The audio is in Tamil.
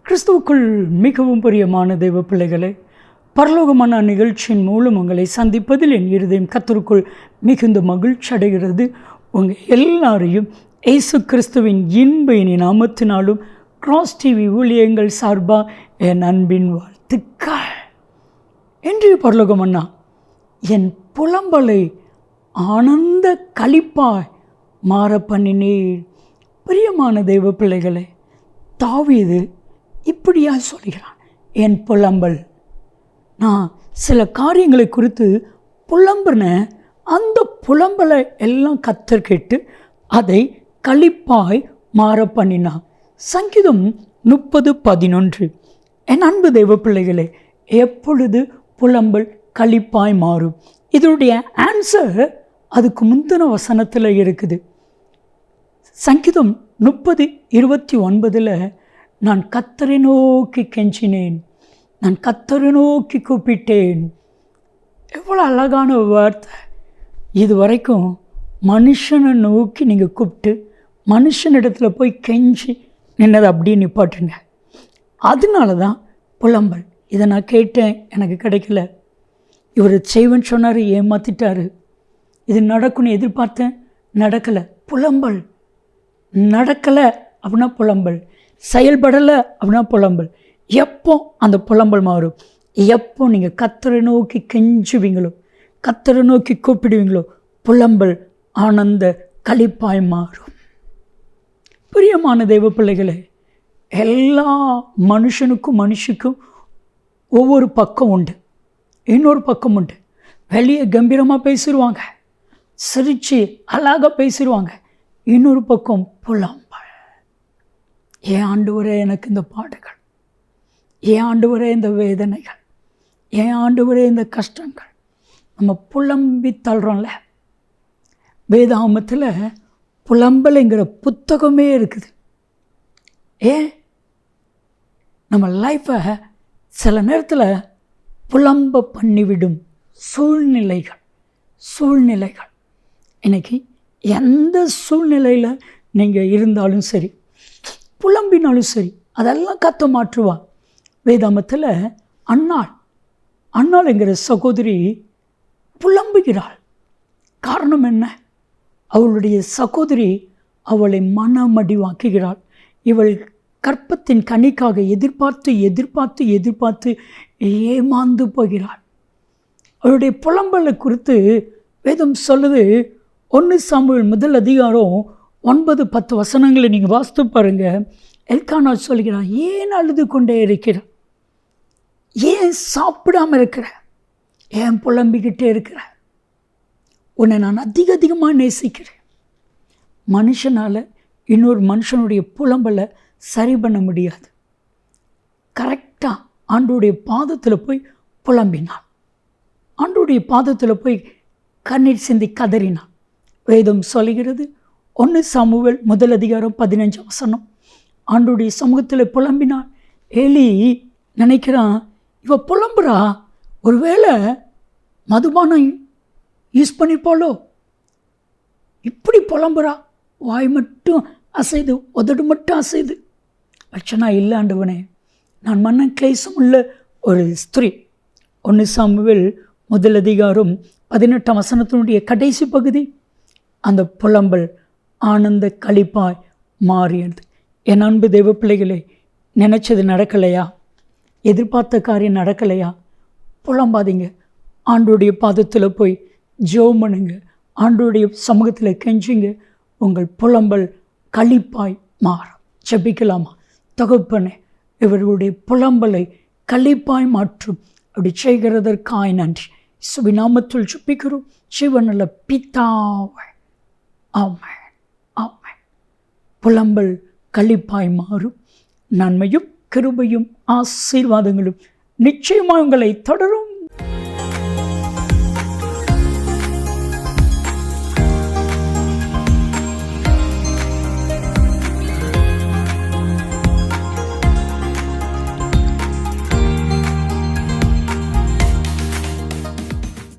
கிறிஸ்துவுக்குள் மிகவும் பிரியமான தெய்வ பிள்ளைகளே, பரலோகமான நிகழ்ச்சியின் மூலம் உங்களை சந்திப்பதில் என் இருதயம் கர்த்தருக்குள் மிகுந்த மகிழ்ச்சி அடைகிறது. உங்கள் எல்லாரையும் இயேசு கிறிஸ்துவின் இன்ப இனி நாமத்தினாலும் கிராஸ் டிவி ஊழியங்கள் சார்பாக என் அன்பின் வாழ்த்துக்கள். இன்றைய பரலோகமன்னா, என் புலம்பலை ஆனந்த களிப்பாய் மாற பண்ணினீர். பிரியமான தெய்வ பிள்ளைகளே, தாவீது இப்படியா சொல்கிறான், என் புலம்பல். நான் சில காரியங்களை குறித்து புலம்புன அந்த புலம்பலை எல்லாம் கர்த்தர் கேட்டு அதை களிப்பாய் மாற பண்ணினான். சங்கீதம் 30:11. என் அன்பு தெய்வ பிள்ளைகளே, எப்பொழுது புலம்பல் களிப்பாய் மாறும்? இதனுடைய ஆன்சர் அதுக்கு முந்தின வசனத்தில் இருக்குது. சங்கீதம் 30:29 நான் கர்த்தரை நோக்கி கெஞ்சினேன், நான் கர்த்தரை நோக்கி கூப்பிட்டேன். எவ்வளோ அழகான வார்த்தை! இது வரைக்கும் மனுஷனை நோக்கி நீங்கள் கூப்பிட்டு மனுஷனிடத்தில் போய் கெஞ்சி நின்னதை அப்படியே நிப்பாட்டுங்க. அதனால தான் புலம்பல். இதை நான் கேட்டேன், எனக்கு கிடைக்கல. இவர் செய்வேன்னு சொன்னார், ஏமாற்றிட்டாரு. இது நடக்கும்னு எதிர்பார்த்தேன், நடக்கலை. புலம்பல். நடக்கலை அப்படின்னா புலம்பல், செயல்படலை அப்படின்னா புலம்பல். எப்போ அந்த புலம்பல் மாறும்? எப்போ நீங்கள் கர்த்தரை நோக்கி கெஞ்சுவீங்களோ, கர்த்தரை நோக்கி கூப்பிடுவீங்களோ, புலம்பல் ஆனந்த களிப்பாய் மாறும். பிரியமான தெய்வ பிள்ளைகளே, எல்லா மனுஷனுக்கும் ஒவ்வொரு பக்கம் உண்டு, இன்னொரு பக்கம் உண்டு. வெளியே கம்பீரமாக பேசிடுவாங்க, சிரித்து அழகாக பேசிடுவாங்க. இன்னொரு பக்கம் புலம்பல். ஏன் ஆண்டவரே எனக்கு இந்த பாடுகள், ஏன் ஆண்டவரே இந்த வேதனைகள், ஏன் ஆண்டவரே இந்த கஷ்டங்கள். நம்ம புலம்பி தள்ளுறோம்ல. வேதாகமத்தில் புலம்பல்ங்கிற புத்தகமே இருக்குது. ஏன் நம்ம லைஃப்பை சில நேரத்தில் புலம்ப பண்ணிவிடும் சூழ்நிலைகள். இன்னைக்கு எந்த சூழ்நிலையில் நீங்கள் இருந்தாலும் சரி, புலம்பினாலும் சரி, அதெல்லாம் கர்த்தர் மாற்றுவார். வேதாகமத்தில் அன்னாள்ங்கிற சகோதரி புலம்புகிறாள். காரணம் என்ன? அவளுடைய சகோதரி அவளை மனமடிவாக்குகிறாள். இவள் கற்பத்தின் கனிக்காக எதிர்பார்த்து ஏமாந்து போகிறாள். அவளுடைய புலம்பலை குறித்து வேதம் சொல்லுது. 1 சாமுவேல் 9:10 நீங்கள் வாசித்து பாருங்கள். எல்கானா சொல்கிறான், ஏன் அழுது கொண்டே இருக்கிற, ஏன் சாப்பிடாம இருக்கிற, ஏன் புலம்பிக்கிட்டே இருக்கிற? உன்னை நான் அதிகமாக நேசிக்கிறேன். மனுஷனால் இன்னொரு மனுஷனுடைய புலம்பலை சரி பண்ண முடியாது. கரெக்டாக ஆண்டோடைய பாதத்தில் போய் புலம்பினான், ஆண்டோடைய பாதத்தில் போய் கண்ணீர் சிந்தி கதறினான். வேதம் சொல்கிறது 1 சாமுவேல் 15 ஆண்டோடைய சமூகத்தில் புலம்பினான். ஏலி நினைக்கிறான், இவ புலம்புறா, ஒருவேளை மதுபானம் யூஸ் பண்ணிப்பாளோ, இப்படி புலம்புறா, வாய் மட்டும் அசைது, உதடு மட்டும் அசைது. லட்சணா இல்லை ஆண்டவனே, நான் மன்ன கிளேசம் உள்ள ஒரு ஸ்திரீ. 1 சாமுவேல் 18 கடைசி பகுதி. அந்த புலம்பல் ஆனந்த களிப்பாய் மாறியது. என் அன்பு தெய்வ பிள்ளைகளே, நினச்சது நடக்கலையா, எதிர்பார்த்த காரியம் நடக்கலையா, புலம்பாதீங்க. ஆண்டோடைய பாதத்தில் போய் ஜெபம் பண்ணுங்க, ஆண்டோடைய சமூகத்தில் கெஞ்சுங்க. உங்கள் புலம்பல் களிப்பாய் மாறும். ஜெபிக்கலாமா? தகப்பனே, இவர்களுடைய புலம்பலை களிப்பாய் மாற்றும். அப்படி செய்கிறதற்காய் நன்றி. சுபிநாமத்தில் ஜெபிக்கிறோம் ஜீவனுள்ள பிதாவே, ஆமென். புலம்பல் களிப்பாய் மாறும். நன்மையும் கிருபையும் ஆசீர்வாதங்களும் நிச்சயமாக உங்களை தொடரும்.